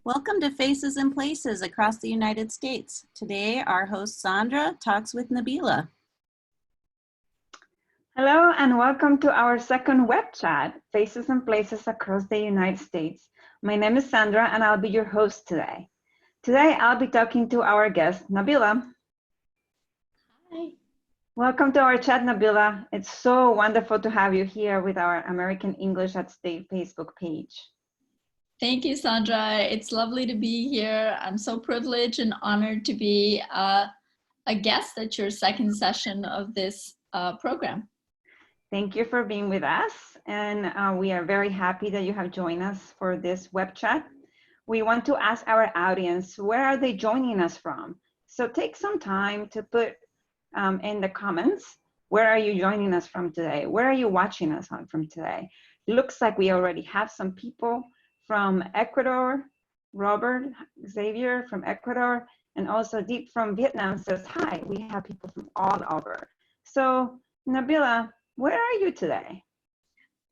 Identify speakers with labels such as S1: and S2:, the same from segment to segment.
S1: Welcome to Faces and Places across the United States. Today, our host Sandra talks with Nabila.
S2: Hello and welcome to our second web chat, Faces and Places across the United States. My name is Sandra and I'll be your host today. Today, I'll be talking to our guest, Nabila.
S3: Hi.
S2: Welcome to our chat, Nabila. It's so wonderful to have you here with our American English at State Facebook page.
S3: Thank you, Sandra. It's lovely to be here. I'm so privileged and honored to be a guest at your second session of this program.
S2: Thank you for being with us. And we are very happy that you have joined us for this web chat. We want to ask our audience, where are they joining us from? So take some time to put in the comments, where are you joining us from today? Where are you watching us from today? Looks like we already have some people from Ecuador. Robert Xavier from Ecuador, and also Deep from Vietnam says, hi, we have people from all over. So Nabila, where are you today?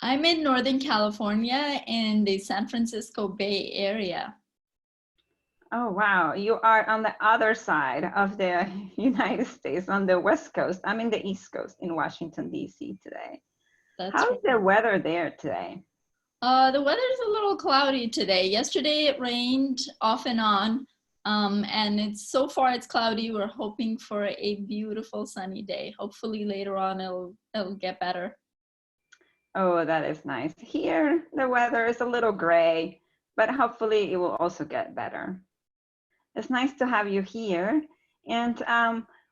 S3: I'm in Northern California in the San Francisco Bay Area.
S2: Oh, wow. You are on the other side of the United States, on the West Coast. I'm in the East Coast in Washington, D.C. today. How's the weather there today?
S3: The weather's a little cloudy today. Yesterday it rained off and on, and so far it's cloudy. We're hoping for a beautiful sunny day. Hopefully later on it'll get better.
S2: Oh, that is nice. Here the weather is a little gray, but hopefully it will also get better. It's nice to have you here. And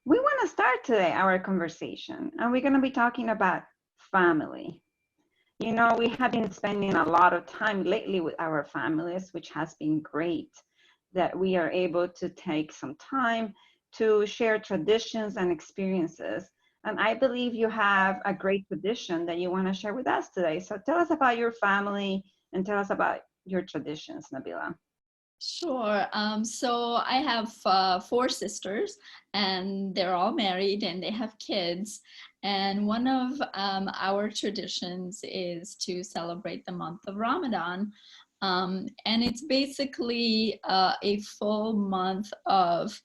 S2: we want to start today our conversation, and we're going to be talking about family. You know, we have been spending a lot of time lately with our families, which has been great, that we are able to take some time to share traditions and experiences. And I believe you have a great tradition that you want to share with us today. So tell us about your family and tell us about your traditions, Nabila.
S3: Sure. So I have 4 sisters, and they're all married and they have kids. And one of our traditions is to celebrate the month of Ramadan. And it's basically a full month of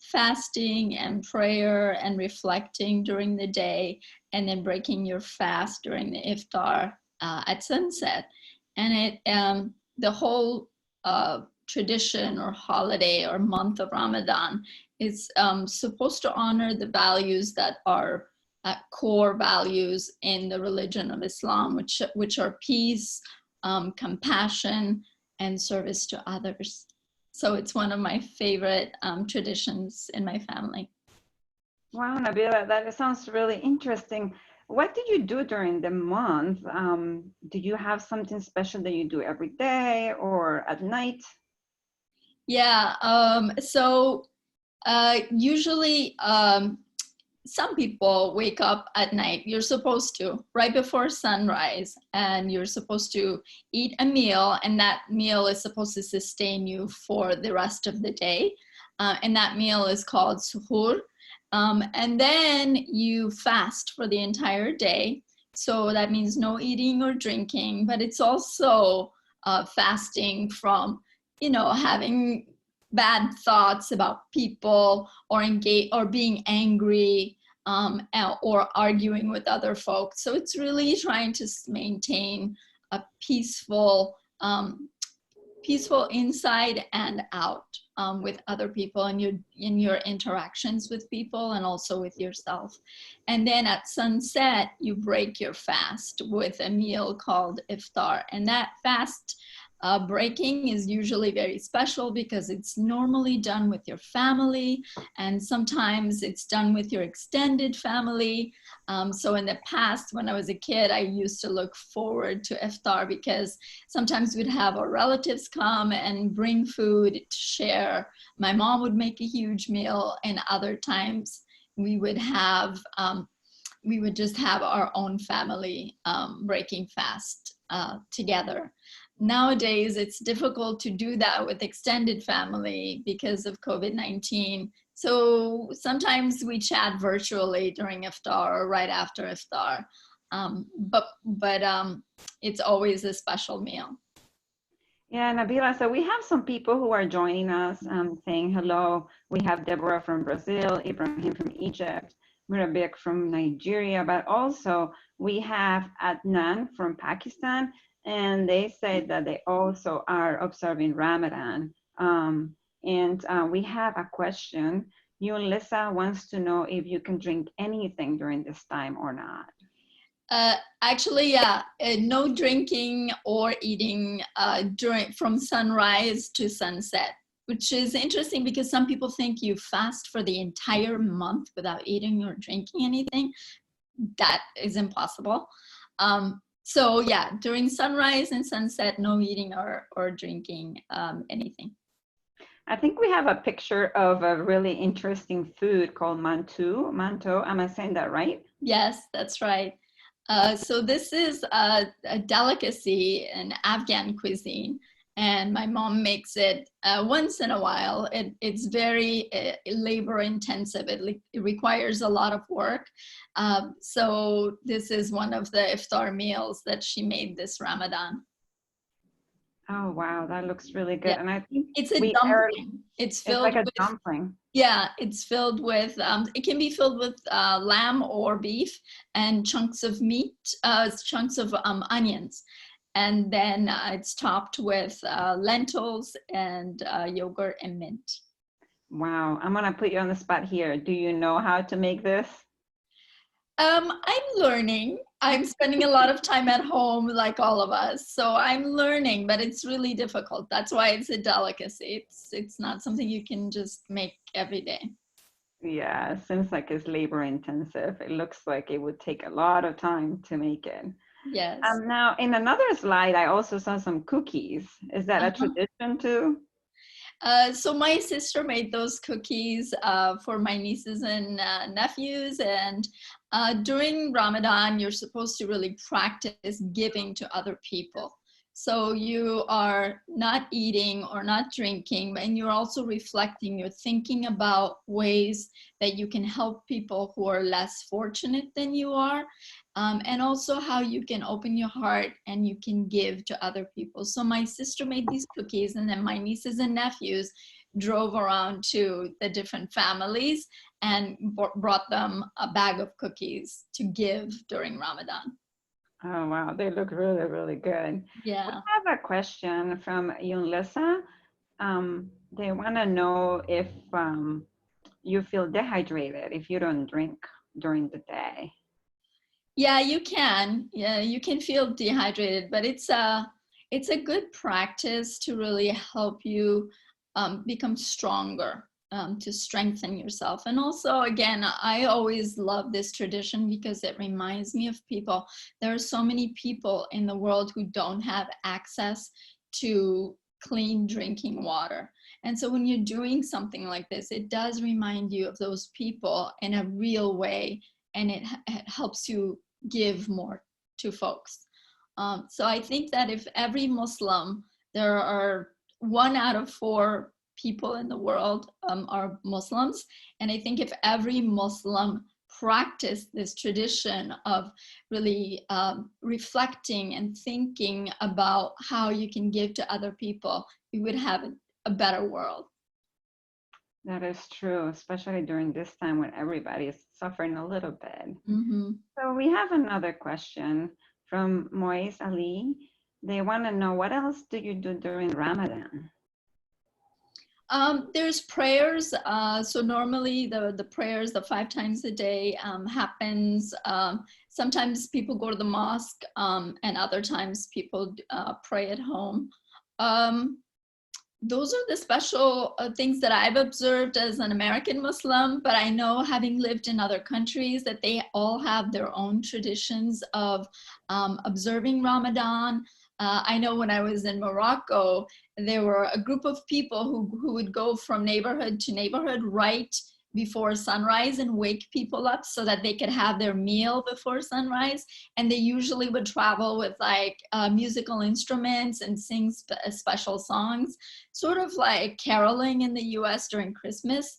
S3: fasting and prayer and reflecting during the day, and then breaking your fast during the iftar at sunset. And the whole tradition or holiday or month of Ramadan is supposed to honor the values that are core values in the religion of Islam, which are peace, compassion, and service to others. So it's one of my favorite traditions in my family.
S2: Wow, Nabila, that sounds really interesting. What did you do during the month? Do you have something special that you do every day or at night?
S3: Yeah, usually some people wake up at night. You're supposed to, right before sunrise, and you're supposed to eat a meal, and that meal is supposed to sustain you for the rest of the day. And that meal is called suhoor. And then you fast for the entire day. So that means no eating or drinking, but it's also fasting from, having bad thoughts about people or being angry or arguing with other folks. So it's really trying to maintain a peaceful inside and out with other people and in your interactions with people and also with yourself. And then at sunset, you break your fast with a meal called iftar. And that fast breaking is usually very special because it's normally done with your family, and sometimes it's done with your extended family. So in the past, when I was a kid, I used to look forward to iftar because sometimes we'd have our relatives come and bring food to share. My mom would make a huge meal, and other times we would just have our own family breaking fast together. Nowadays, it's difficult to do that with extended family because of COVID-19. So sometimes we chat virtually during iftar or right after iftar, but it's always a special meal.
S2: Yeah, Nabila, so we have some people who are joining us saying hello. We have Deborah from Brazil, Ibrahim from Egypt, Mirabek from Nigeria, but also we have Adnan from Pakistan, and they say that they also are observing Ramadan. And we have a question. Lisa wants to know if you can drink anything during this time or not.
S3: Actually, yeah, no drinking or eating during from sunrise to sunset, which is interesting because some people think you fast for the entire month without eating or drinking anything. That is impossible. So yeah, during sunrise and sunset, no eating or drinking anything.
S2: I think we have a picture of a really interesting food called mantu. Manto, am I saying that right?
S3: Yes, that's right. So this is a delicacy in Afghan cuisine, and my mom makes it once in a while. It's very labor intensive. It requires a lot of work. So this is one of the iftar meals that she made this Ramadan.
S2: Oh, wow, that looks really good.
S3: Yeah,
S2: And I think
S3: it's a
S2: we are,
S3: dumpling. It's
S2: it's
S3: filled
S2: like a
S3: with
S2: dumpling.
S3: Yeah, it's filled with, it can be filled with lamb or beef and chunks of meat, chunks of onions. And then it's topped with lentils and yogurt and mint.
S2: Wow, I'm gonna put you on the spot here. Do you know how to make this?
S3: I'm learning. I'm spending a lot of time at home, like all of us. So I'm learning, but it's really difficult. That's why it's a delicacy. It's not something you can just make every day.
S2: Yeah, it seems like it's labor intensive. It looks like it would take a lot of time to make it.
S3: Yes.
S2: Now, in another slide, I also saw some cookies. Is that a
S3: Uh-huh.
S2: tradition too?
S3: So my sister made those cookies for my nieces and nephews. And during Ramadan, you're supposed to really practice giving to other people. So you are not eating or not drinking, and you're also reflecting, you're thinking about ways that you can help people who are less fortunate than you are, and also how you can open your heart and you can give to other people. So my sister made these cookies, and then my nieces and nephews drove around to the different families and brought them a bag of cookies to give during Ramadan.
S2: Oh, wow, they look really, really good. We
S3: Yeah.
S2: have a question from Yunlisa. They want to know if you feel dehydrated if you don't drink during the day.
S3: Yeah, you can. Yeah, you can feel dehydrated, but it's a good practice to really help you become stronger, to strengthen yourself. And also, again, I always love this tradition because it reminds me of people. There are so many people in the world who don't have access to clean drinking water. And so when you're doing something like this, it does remind you of those people in a real way, and it helps you give more to folks. So I think that if every Muslim, there are 1 out of 4 people in the world are Muslims, and I think if every Muslim practiced this tradition of really reflecting and thinking about how you can give to other people, we would have a better world.
S2: That is true, especially during this time when everybody is suffering a little bit.
S3: Mm-hmm.
S2: So we have another question from Moise Ali. They want to know, what else do you do during Ramadan?
S3: There's prayers. So normally the prayers, the 5 times a day happens. Sometimes people go to the mosque, and other times people pray at home. Those are the special things that I've observed as an American Muslim, but I know, having lived in other countries, that they all have their own traditions of observing Ramadan. I know when I was in Morocco, there were a group of people who would go from neighborhood to neighborhood right before sunrise and wake people up so that they could have their meal before sunrise. And they usually would travel with like musical instruments and sing special songs, sort of like caroling in the US during Christmas.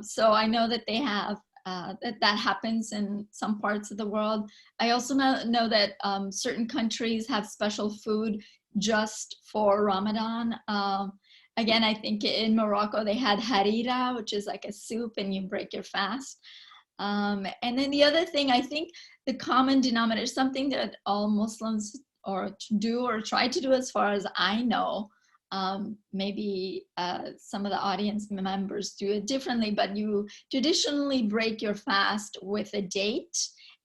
S3: So I know that they have that happens in some parts of the world. I also know that certain countries have special food just for Ramadan. Again, I think in Morocco they had harira, which is like a soup, and you break your fast. And then the other thing, I think the common denominator, something that all Muslims or do or try to do, as far as I know, maybe some of the audience members do it differently, but you traditionally break your fast with a date,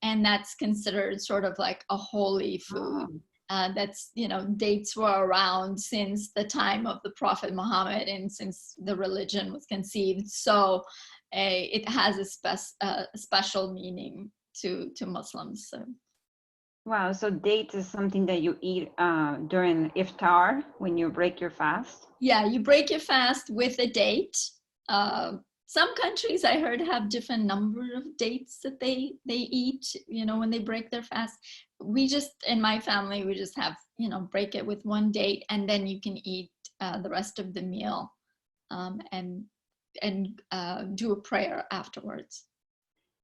S3: and that's considered sort of like a holy food. That's, dates were around since the time of the Prophet Muhammad and since the religion was conceived. So it has a special meaning to Muslims. So.
S2: Wow, so date is something that you eat during iftar when you break your fast?
S3: Yeah, you break your fast with a date. Some countries I heard have different number of dates that they eat, when they break their fast. We just, in my family, we just have, break it with one date, and then you can eat the rest of the meal and do a prayer afterwards.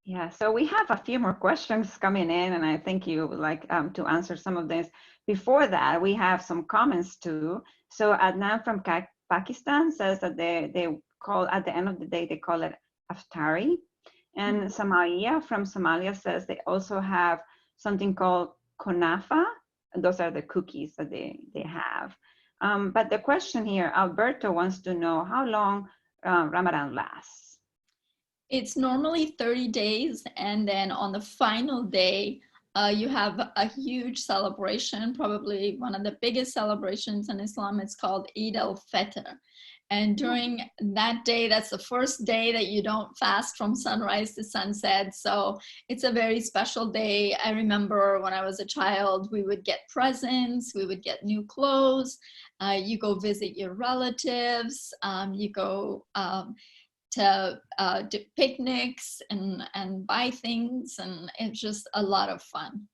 S2: Yeah, so we have a few more questions coming in, and I think you would like to answer some of this. Before that, we have some comments too. So Adnan from Pakistan says that they call, at the end of the day, they call it aftari. And Samaria from Somalia says they also have something called kunafa. And those are the cookies that they have. But the question here, Alberto wants to know how long Ramadan lasts.
S3: It's normally 30 days, and then on the final day, you have a huge celebration, probably one of the biggest celebrations in Islam. It's called Eid al-Fitr. And during that day, that's the first day that you don't fast from sunrise to sunset. So it's a very special day. I remember when I was a child, we would get presents, we would get new clothes, you go visit your relatives, you go to picnics and buy things, and it's just a lot of fun.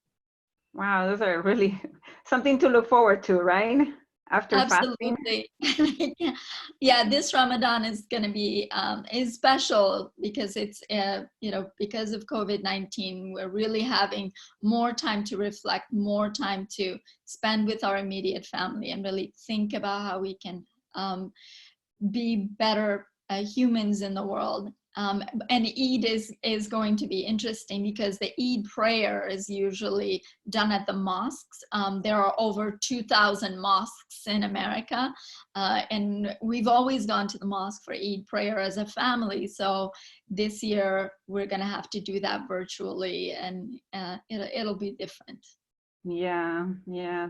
S2: Wow, those are really something to look forward to, right? After
S3: Absolutely.
S2: fasting.
S3: Yeah, this Ramadan is going to be is special because it's because of COVID-19, we're really having more time to reflect, more time to spend with our immediate family, and really think about how we can be better humans in the world. And Eid is going to be interesting because the Eid prayer is usually done at the mosques. There are over 2,000 mosques in America, and we've always gone to the mosque for Eid prayer as a family. So this year we're going to have to do that virtually, and it'll be different.
S2: Yeah,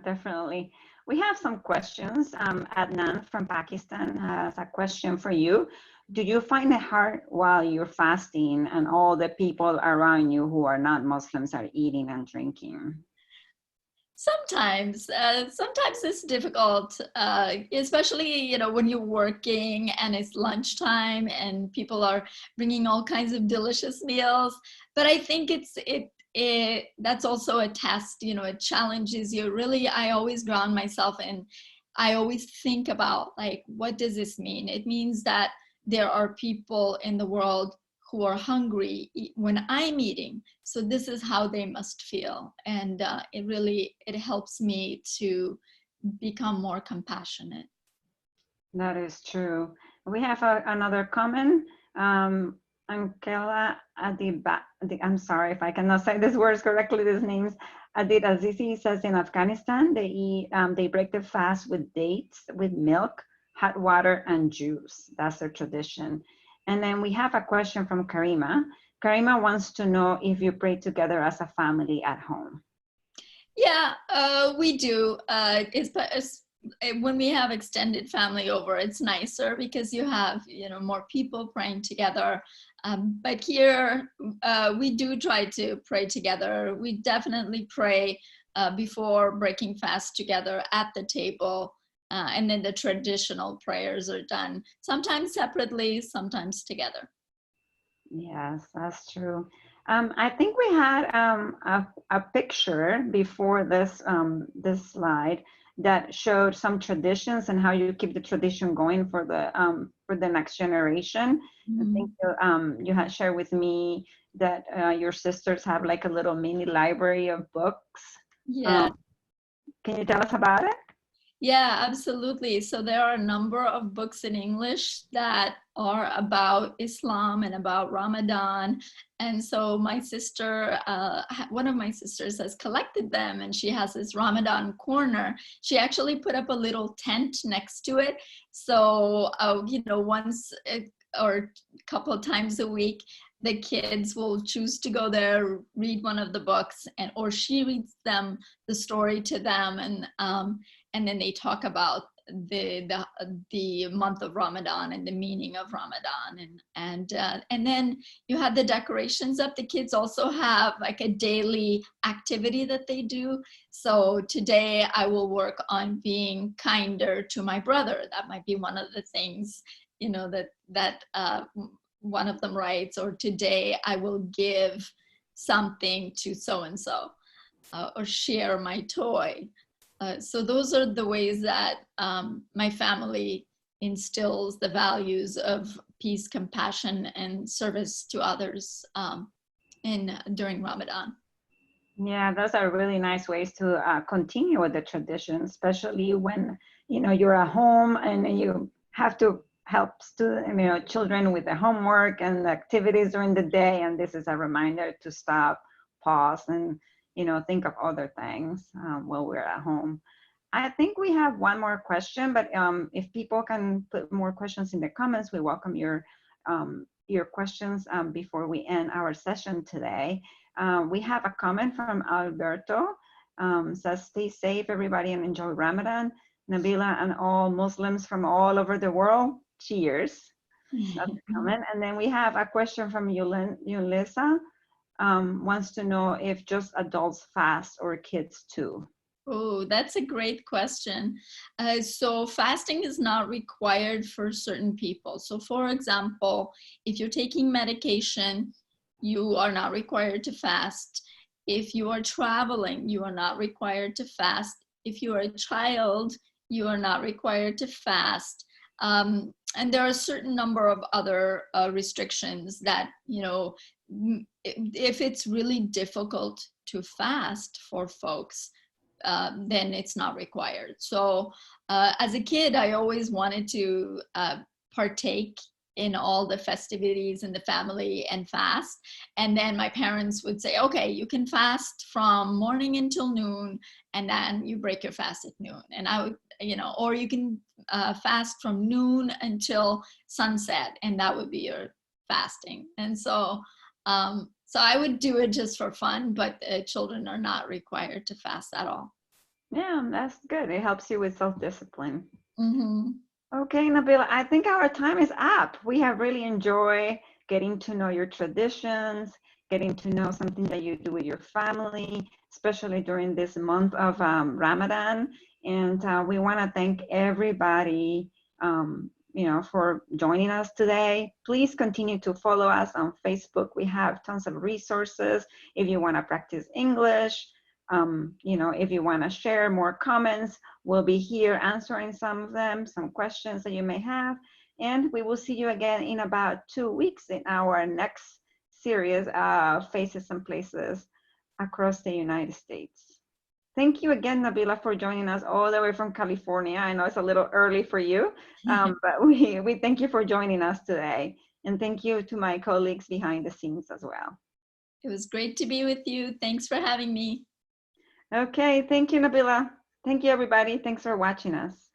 S2: definitely. We have some questions. Adnan from Pakistan has a question for you. Do you find it hard while you're fasting and all the people around you who are not Muslims are eating and drinking?
S3: Sometimes it's difficult, especially when you're working and it's lunchtime and people are bringing all kinds of delicious meals. But I think that's also a test. It challenges you. Really, I always ground myself in. I always think about, like, what does this mean? It means that there are people in the world who are hungry when I'm eating. So this is how they must feel. And it helps me to become more compassionate.
S2: That is true. We have another comment. Ankela Adiba, I'm sorry if I cannot say these words correctly, these names. Adid Azizi says in Afghanistan, they break the fast with dates, with milk, hot water, and juice. That's their tradition. And then we have a question from Karima. Karima wants to know if you pray together as a family at home.
S3: Yeah, we do. When we have extended family over, it's nicer because you have more people praying together. But here we do try to pray together. We definitely pray before breaking fast together at the table, and then the traditional prayers are done, sometimes separately, sometimes together.
S2: Yes, that's true. I think we had a picture before this slide that showed some traditions and how you keep the tradition going for the next generation. I think you had shared with me that your sisters have like a little mini library of books.
S3: Yeah.
S2: Can you tell us about it?
S3: Yeah, absolutely. So there are a number of books in English that are about Islam and about Ramadan. And so my sister, one of my sisters has collected them, and she has this Ramadan corner. She actually put up a little tent next to it. So, once or a couple of times a week, the kids will choose to go there, read one of the books, or she reads them, the story to them, and then they talk about the month of Ramadan and the meaning of Ramadan, and then you have the decorations up. The kids also have like a daily activity that they do. So today I will work on being kinder to my brother. That might be one of the things, that one of them writes, or today I will give something to so and so, or share my toy. So those are the ways that my family instills the values of peace, compassion, and service to others during Ramadan.
S2: Yeah, those are really nice ways to continue with the tradition, especially when you're at home and you have to help children with the homework and the activities during the day, and this is a reminder to stop, pause, and think of other things while we're at home. I think we have one more question, but if people can put more questions in the comments, we welcome your questions before we end our session today. We have a comment from Alberto. Says, stay safe, everybody, and enjoy Ramadan. Nabila and all Muslims from all over the world, cheers. That's a comment. And then we have a question from Yulisa. Wants to know if just adults fast or kids too.
S3: Oh, that's a great question. So fasting is not required for certain people. So for example, if you're taking medication, you are not required to fast. If you are traveling, you are not required to fast. If you are a child, you are not required to fast. And there are a certain number of other restrictions that, if it's really difficult to fast for folks, then it's not required. So as a kid, I always wanted to partake in all the festivities in the family and fast. And then my parents would say, okay, you can fast from morning until noon, and then you break your fast at noon. And I would, or you can fast from noon until sunset, and that would be your fasting. And so I would do it just for fun, but children are not required to fast at all.
S2: Yeah, that's good. It helps you with self-discipline.
S3: Mm-hmm.
S2: Okay, Nabila, I think our time is up. We have really enjoyed getting to know your traditions, getting to know something that you do with your family, especially during this month of Ramadan. And we want to thank everybody, for joining us today. Please continue to follow us on Facebook. We have tons of resources if you want to practice English. If you want to share more comments, we'll be here answering some of them, some questions that you may have. And we will see you again in about 2 weeks in our next series of Faces and Places across the United States. Thank you again, Nabila, for joining us all the way from California. I know it's a little early for you, but we thank you for joining us today. And thank you to my colleagues behind the scenes as well.
S3: It was great to be with you. Thanks for having me.
S2: Okay, thank you, Nabila. Thank you, everybody. Thanks for watching us.